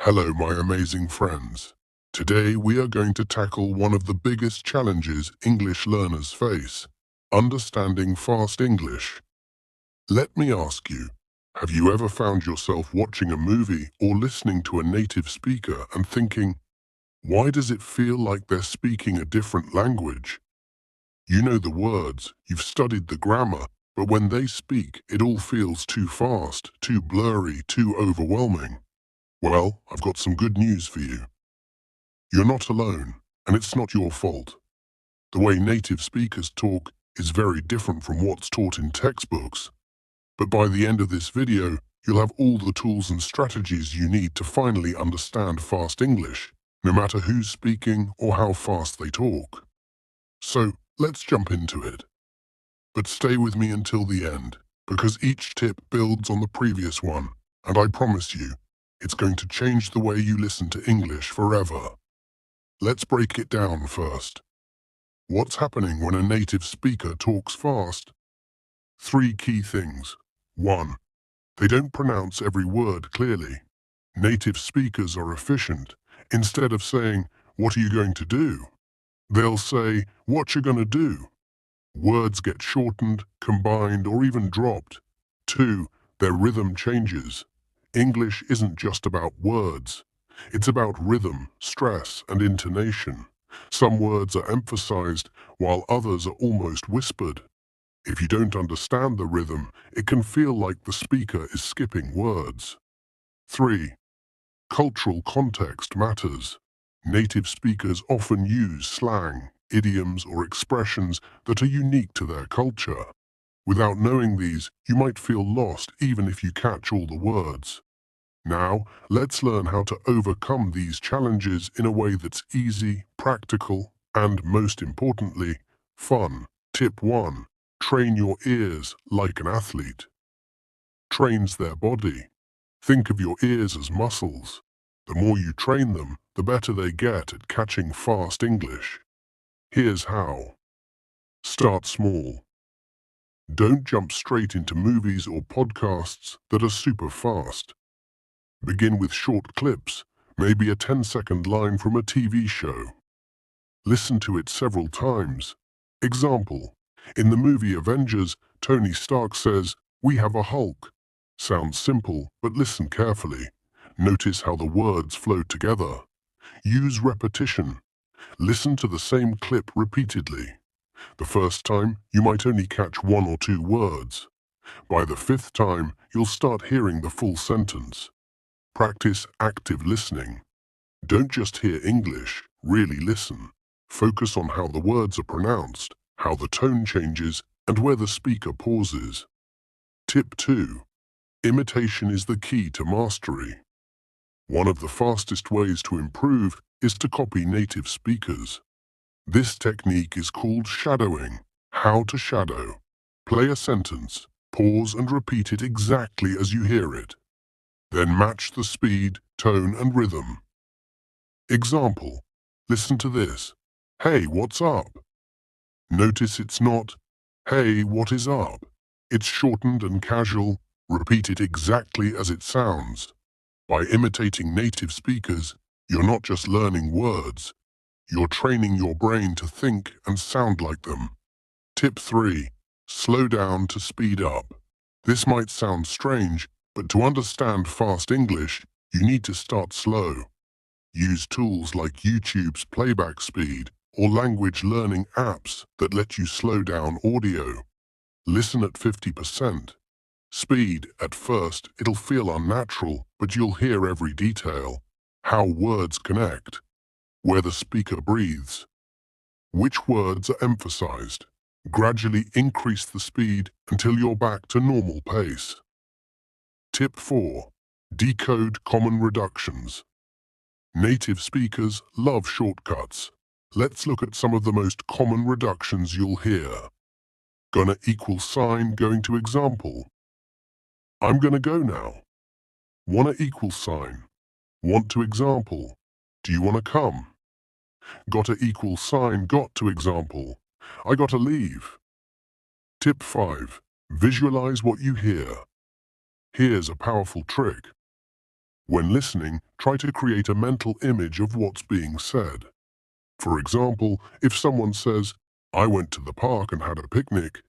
Hello, my amazing friends. Today we are going to tackle one of the biggest challenges English learners face, understanding fast English. Let me ask you, have you ever found yourself watching a movie or listening to a native speaker and thinking, why does it feel like they're speaking a different language? You know the words, you've studied the grammar, but when they speak, it all feels too fast, too blurry, too overwhelming. Well, I've got some good news for you. You're not alone, and it's not your fault. The way native speakers talk is very different from what's taught in textbooks. But by the end of this video, you'll have all the tools and strategies you need to finally understand fast English, no matter who's speaking or how fast they talk. So, let's jump into it. But stay with me until the end, because each tip builds on the previous one, and I promise you, it's going to change the way you listen to English forever. Let's break it down first. What's happening when a native speaker talks fast? Three key things. 1. They don't pronounce every word clearly. Native speakers are efficient. Instead of saying, "What are you going to do?" they'll say, "What you gonna do?" Words get shortened, combined, or even dropped. 2. Their rhythm changes. English isn't just about words. It's about rhythm, stress, and intonation. Some words are emphasized, while others are almost whispered. If you don't understand the rhythm, it can feel like the speaker is skipping words. 3. Cultural context matters. Native speakers often use slang, idioms, or expressions that are unique to their culture. Without knowing these, you might feel lost even if you catch all the words. Now, let's learn how to overcome these challenges in a way that's easy, practical, and most importantly, fun. Tip 1. Train your ears like an athlete. Trains their body. Think of your ears as muscles. The more you train them, the better they get at catching fast English. Here's how. Start small. Don't jump straight into movies or podcasts that are super fast. Begin with short clips, maybe a 10-second line from a TV show. Listen to it several times. Example, in the movie Avengers, Tony Stark says, "We have a Hulk." Sounds simple, but listen carefully. Notice how the words flow together. Use repetition. Listen to the same clip repeatedly. The first time, you might only catch 1 or 2 words. By the 5th time, you'll start hearing the full sentence. Practice active listening. Don't just hear English, really listen. Focus on how the words are pronounced, how the tone changes, and where the speaker pauses. Tip 2. Imitation is the key to mastery. One of the fastest ways to improve is to copy native speakers. This technique is called shadowing. How to shadow. Play a sentence, pause and repeat it exactly as you hear it. Then match the speed, tone, and rhythm. Example, listen to this. "Hey, what's up?" Notice it's not, "Hey, what is up?" It's shortened and casual. Repeat it exactly as it sounds. By imitating native speakers, you're not just learning words, you're training your brain to think and sound like them. Tip 3. Slow down to speed up. This might sound strange, but to understand fast English, you need to start slow. Use tools like YouTube's playback speed or language learning apps that let you slow down audio. Listen at 50%. Speed, at first, it'll feel unnatural, but you'll hear every detail. How words connect. Where the speaker breathes. Which words are emphasized. Gradually increase the speed until you're back to normal pace. Tip 4. Decode common reductions. Native speakers love shortcuts. Let's look at some of the most common reductions you'll hear. Gonna equal sign going to example. I'm gonna go now. Wanna equal sign. Want to example. Do you wanna come? Gotta equal sign got to example. I gotta leave. Tip 5. Visualize what you hear. Here's a powerful trick. When listening, try to create a mental image of what's being said. For example, if someone says, "I went to the park and had a picnic,"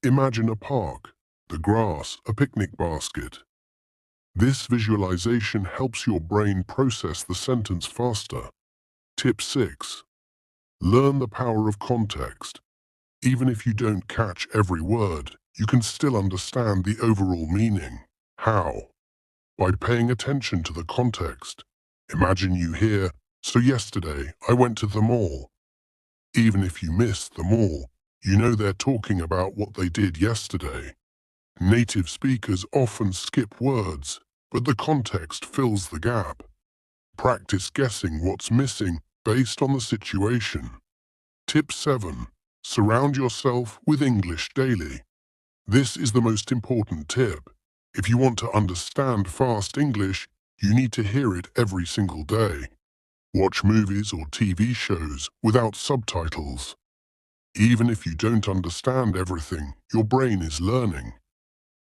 imagine a park, the grass, a picnic basket. This visualization helps your brain process the sentence faster. Tip 6. Learn the power of context. Even if you don't catch every word, you can still understand the overall meaning. How? By paying attention to the context. Imagine you hear, "So yesterday, I went to the mall." Even if you miss the mall, you know they're talking about what they did yesterday. Native speakers often skip words, but the context fills the gap. Practice guessing what's missing based on the situation. Tip 7. Surround yourself with English daily. This is the most important tip. If you want to understand fast English, you need to hear it every single day. Watch movies or TV shows without subtitles. Even if you don't understand everything, your brain is learning.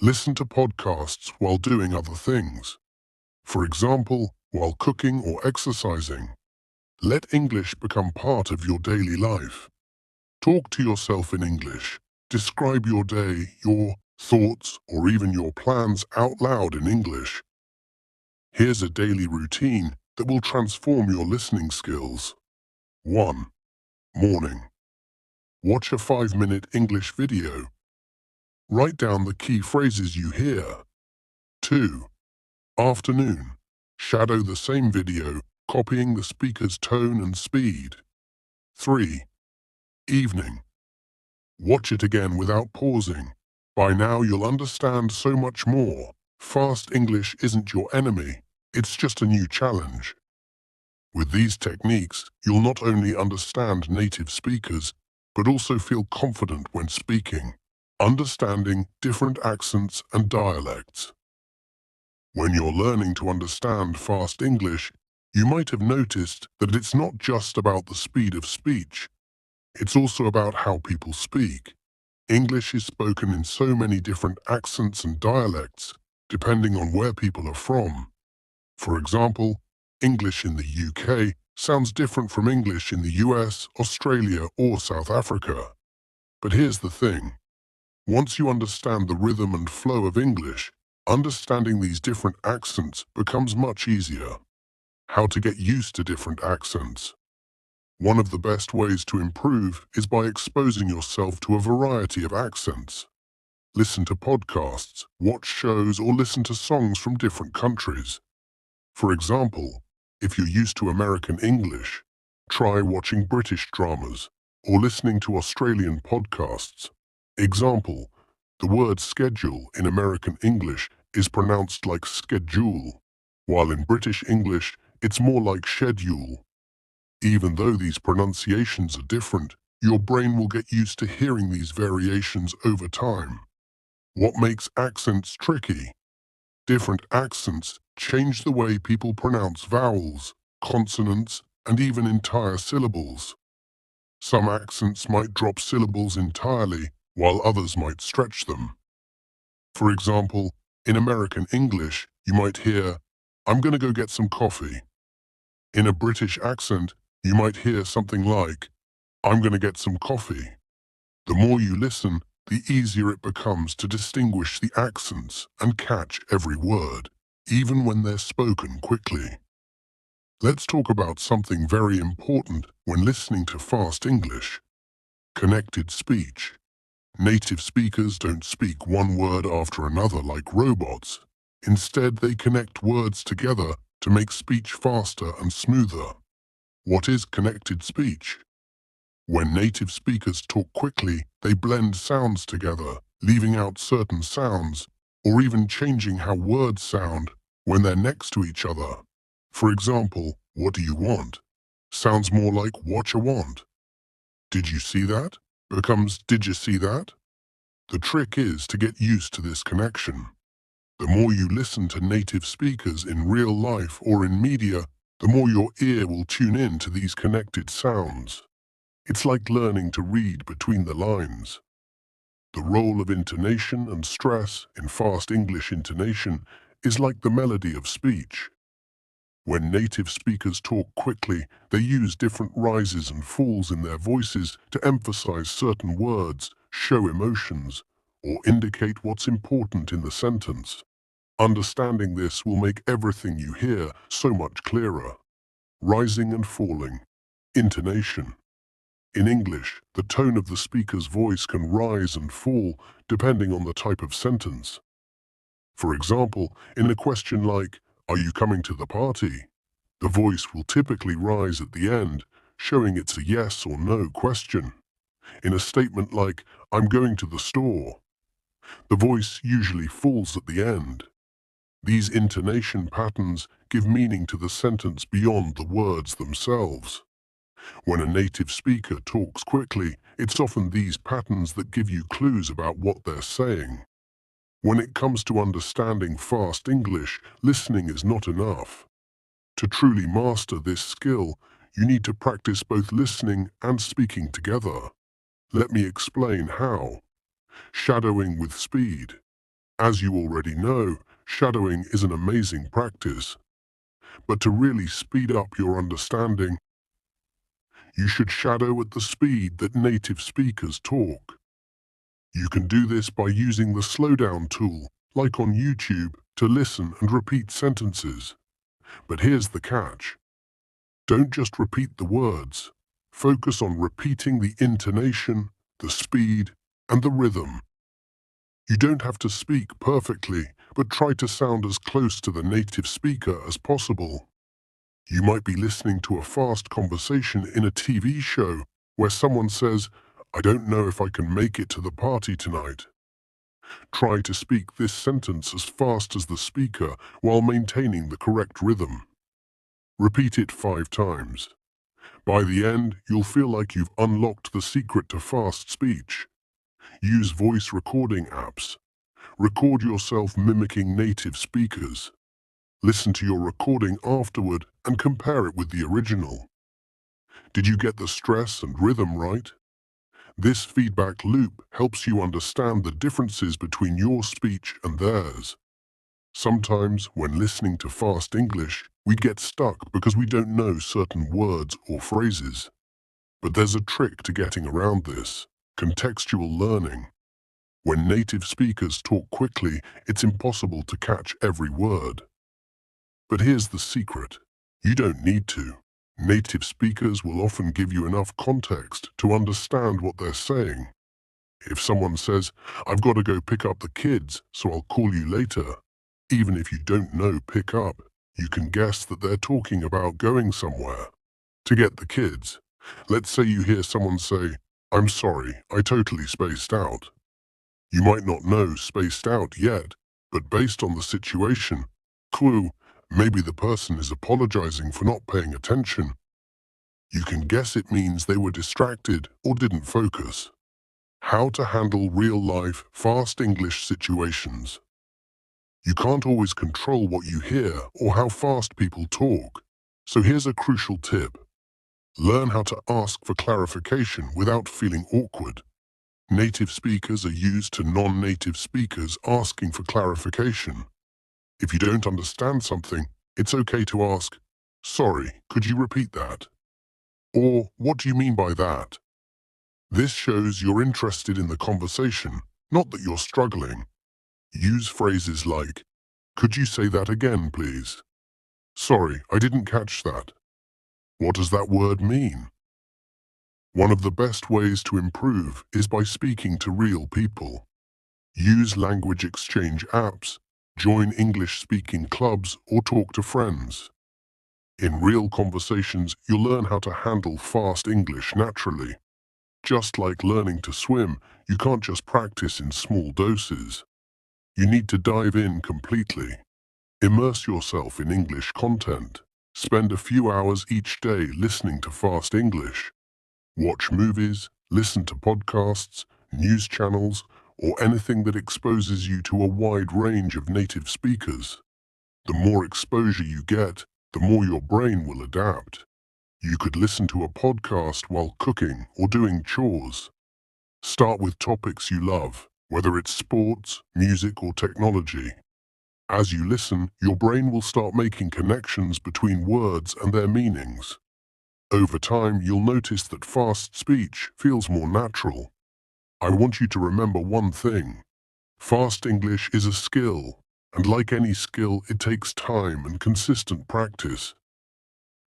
Listen to podcasts while doing other things. For example, while cooking or exercising. Let English become part of your daily life. Talk to yourself in English. Describe your day, your thoughts, or even your plans out loud in English. Here's a daily routine that will transform your listening skills. 1. Morning. Watch a 5-minute English video. Write down the key phrases you hear. 2. Afternoon. Shadow the same video, copying the speaker's tone and speed. 3. Evening. Watch it again without pausing. By now you'll understand so much more. Fast English isn't your enemy, it's just a new challenge. With these techniques, you'll not only understand native speakers, but also feel confident when speaking, understanding different accents and dialects. When you're learning to understand fast English, you might have noticed that it's not just about the speed of speech. It's also about how people speak. English is spoken in so many different accents and dialects, depending on where people are from. For example, English in the UK sounds different from English in the US, Australia, or South Africa. But here's the thing. Once you understand the rhythm and flow of English, understanding these different accents becomes much easier. How to get used to different accents. One of the best ways to improve is by exposing yourself to a variety of accents. Listen to podcasts, watch shows, or listen to songs from different countries. For example, if you're used to American English, try watching British dramas or listening to Australian podcasts. Example, the word schedule in American English is pronounced like schedule, while in British English it's more like schedule. Even though these pronunciations are different, your brain will get used to hearing these variations over time. What makes accents tricky? Different accents change the way people pronounce vowels, consonants, and even entire syllables. Some accents might drop syllables entirely, while others might stretch them. For example, in American English, you might hear, "I'm gonna go get some coffee." In a British accent, you might hear something like, "I'm gonna get some coffee." The more you listen, the easier it becomes to distinguish the accents and catch every word, even when they're spoken quickly. Let's talk about something very important when listening to fast English: connected speech. Native speakers don't speak one word after another like robots. Instead, they connect words together to make speech faster and smoother. What is connected speech? When native speakers talk quickly, they blend sounds together, leaving out certain sounds, or even changing how words sound when they're next to each other. For example, "What do you want?" sounds more like "what you want." "Did you see that?" becomes "did you see that?" The trick is to get used to this connection. The more you listen to native speakers in real life or in media, the more your ear will tune in to these connected sounds. It's like learning to read between the lines. The role of intonation and stress in fast English intonation is like the melody of speech. When native speakers talk quickly, they use different rises and falls in their voices to emphasize certain words, show emotions, or indicate what's important in the sentence. Understanding this will make everything you hear so much clearer. Rising and falling. Intonation. In English, the tone of the speaker's voice can rise and fall depending on the type of sentence. For example, in a question like, "Are you coming to the party?" the voice will typically rise at the end, showing it's a yes or no question. In a statement like, "I'm going to the store," the voice usually falls at the end. These intonation patterns give meaning to the sentence beyond the words themselves. When a native speaker talks quickly, it's often these patterns that give you clues about what they're saying. When it comes to understanding fast English, listening is not enough. To truly master this skill, you need to practice both listening and speaking together. Let me explain how. Shadowing with speed. As you already know, shadowing is an amazing practice. But to really speed up your understanding, you should shadow at the speed that native speakers talk. You can do this by using the slowdown tool, like on YouTube, to listen and repeat sentences. But here's the catch. Don't just repeat the words. Focus on repeating the intonation, the speed, and the rhythm. You don't have to speak perfectly, but try to sound as close to the native speaker as possible. You might be listening to a fast conversation in a TV show where someone says, "I don't know if I can make it to the party tonight." Try to speak this sentence as fast as the speaker while maintaining the correct rhythm. Repeat it 5 times. By the end, you'll feel like you've unlocked the secret to fast speech. Use voice recording apps. Record yourself mimicking native speakers. Listen to your recording afterward and compare it with the original. Did you get the stress and rhythm right? This feedback loop helps you understand the differences between your speech and theirs. Sometimes, when listening to fast English, we get stuck because we don't know certain words or phrases. But there's a trick to getting around this: contextual learning. When native speakers talk quickly, it's impossible to catch every word. But here's the secret. You don't need to. Native speakers will often give you enough context to understand what they're saying. If someone says, "I've got to go pick up the kids, so I'll call you later," even if you don't know pick up, you can guess that they're talking about going somewhere. To get the kids, let's say you hear someone say, "I'm sorry, I totally spaced out." You might not know "spaced out" yet, but based on the situation, clue, maybe the person is apologizing for not paying attention. You can guess it means they were distracted or didn't focus. How to handle real-life, fast English situations. You can't always control what you hear or how fast people talk. So here's a crucial tip. Learn how to ask for clarification without feeling awkward. Native speakers are used to non-native speakers asking for clarification. If you don't understand something, it's okay to ask, "Sorry, could you repeat that?" Or, "What do you mean by that?" This shows you're interested in the conversation, not that you're struggling. Use phrases like, "Could you say that again, please?" "Sorry, I didn't catch that." "What does that word mean?" One of the best ways to improve is by speaking to real people. Use language exchange apps, join English-speaking clubs, or talk to friends. In real conversations, you'll learn how to handle fast English naturally. Just like learning to swim, you can't just practice in small doses. You need to dive in completely. Immerse yourself in English content. Spend a few hours each day listening to fast English. Watch movies, listen to podcasts, news channels, or anything that exposes you to a wide range of native speakers. The more exposure you get, the more your brain will adapt. You could listen to a podcast while cooking or doing chores. Start with topics you love, whether it's sports, music, or technology. As you listen, your brain will start making connections between words and their meanings. Over time, you'll notice that fast speech feels more natural. I want you to remember one thing. Fast English is a skill, and like any skill, it takes time and consistent practice.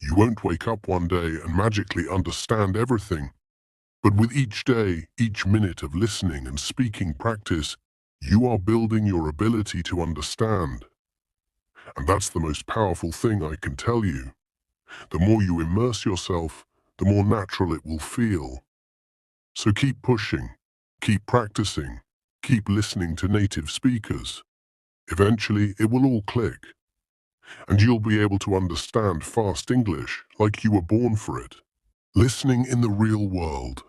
You won't wake up one day and magically understand everything, but with each day, each minute of listening and speaking practice, you are building your ability to understand. And that's the most powerful thing I can tell you. The more you immerse yourself, the more natural it will feel. So keep pushing, keep practicing, keep listening to native speakers. Eventually, it will all click, and you'll be able to understand fast English like you were born for it. Listening in the real world.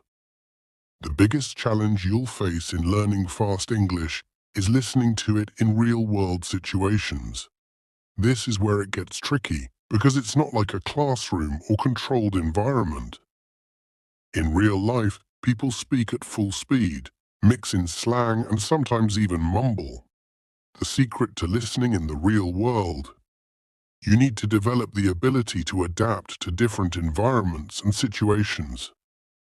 The biggest challenge you'll face in learning fast English is listening to it in real-world situations. This is where it gets tricky because it's not like a classroom or controlled environment. In real life, people speak at full speed, mix in slang and sometimes even mumble. The secret to listening in the real world. You need to develop the ability to adapt to different environments and situations.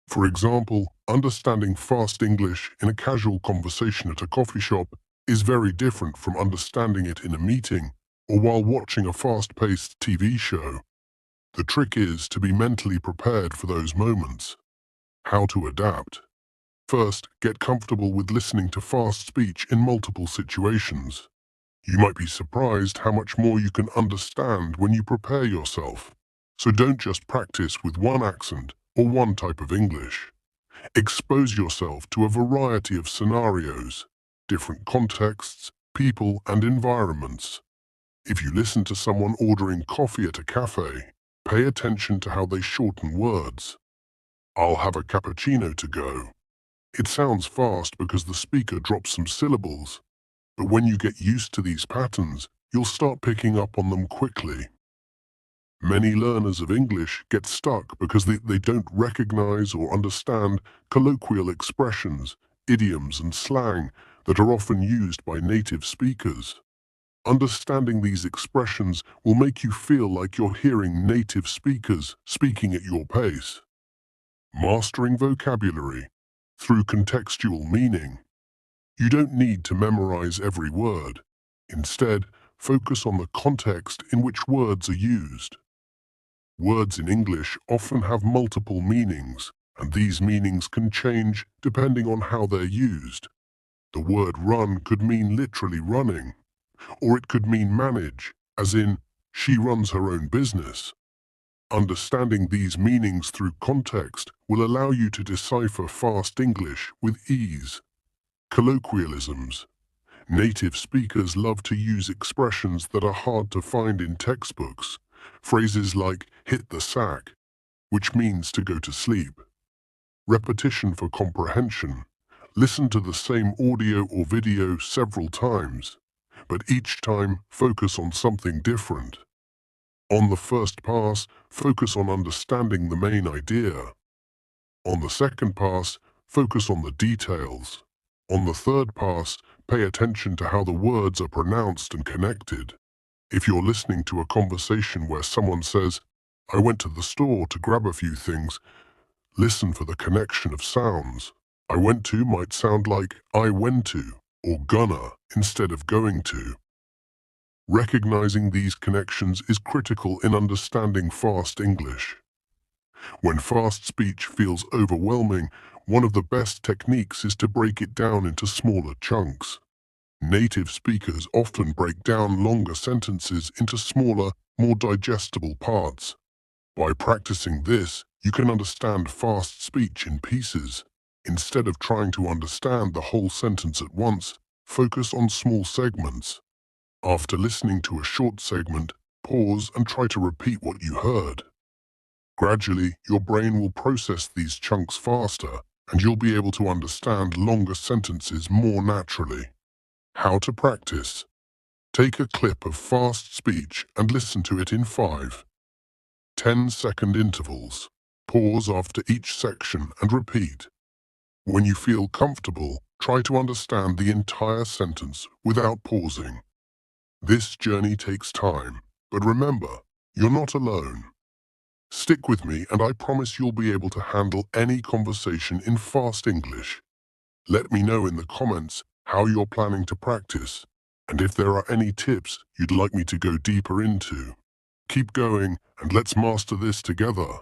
For example, understanding fast English in a casual conversation at a coffee shop is very different from understanding it in a meeting or while watching a fast-paced TV show. The trick is to be mentally prepared for those moments. How to adapt. First, get comfortable with listening to fast speech in multiple situations. You might be surprised how much more you can understand when you prepare yourself. So don't just practice with one accent or one type of English. Expose yourself to a variety of scenarios, different contexts, people and environments. If you listen to someone ordering coffee at a cafe, pay attention to how they shorten words. I'll have a cappuccino to go. It sounds fast because the speaker drops some syllables, but when you get used to these patterns, you'll start picking up on them quickly. Many learners of English get stuck because they don't recognize or understand colloquial expressions, idioms, and slang that are often used by native speakers. Understanding these expressions will make you feel like you're hearing native speakers speaking at your pace. Mastering vocabulary through contextual meaning. You don't need to memorize every word. Instead, focus on the context in which words are used. Words in English often have multiple meanings, and these meanings can change depending on how they're used. The word run could mean literally running, or it could mean manage, as in, she runs her own business. Understanding these meanings through context will allow you to decipher fast English with ease. Colloquialisms. Native speakers love to use expressions that are hard to find in textbooks. Phrases like hit the sack, which means to go to sleep. Repetition for comprehension. Listen to the same audio or video several times, but each time focus on something different. On the first pass, focus on understanding the main idea. On the second pass, focus on the details. On the third pass, pay attention to how the words are pronounced and connected. If you're listening to a conversation where someone says, I went to the store to grab a few things, listen for the connection of sounds. I went to might sound like I went to or gonna instead of going to. Recognizing these connections is critical in understanding fast English. When fast speech feels overwhelming, one of the best techniques is to break it down into smaller chunks. Native speakers often break down longer sentences into smaller, more digestible parts. By practicing this, you can understand fast speech in pieces. Instead of trying to understand the whole sentence at once, focus on small segments. After listening to a short segment, pause and try to repeat what you heard. Gradually, your brain will process these chunks faster, and you'll be able to understand longer sentences more naturally. How to practice. Take a clip of fast speech and listen to it in 5, 10-second intervals. Pause after each section and repeat. When you feel comfortable, try to understand the entire sentence without pausing. This journey takes time, but remember, you're not alone. Stick with me and I promise you'll be able to handle any conversation in fast English. Let me know in the comments how you're planning to practice, and if there are any tips you'd like me to go deeper into. Keep going and let's master this together.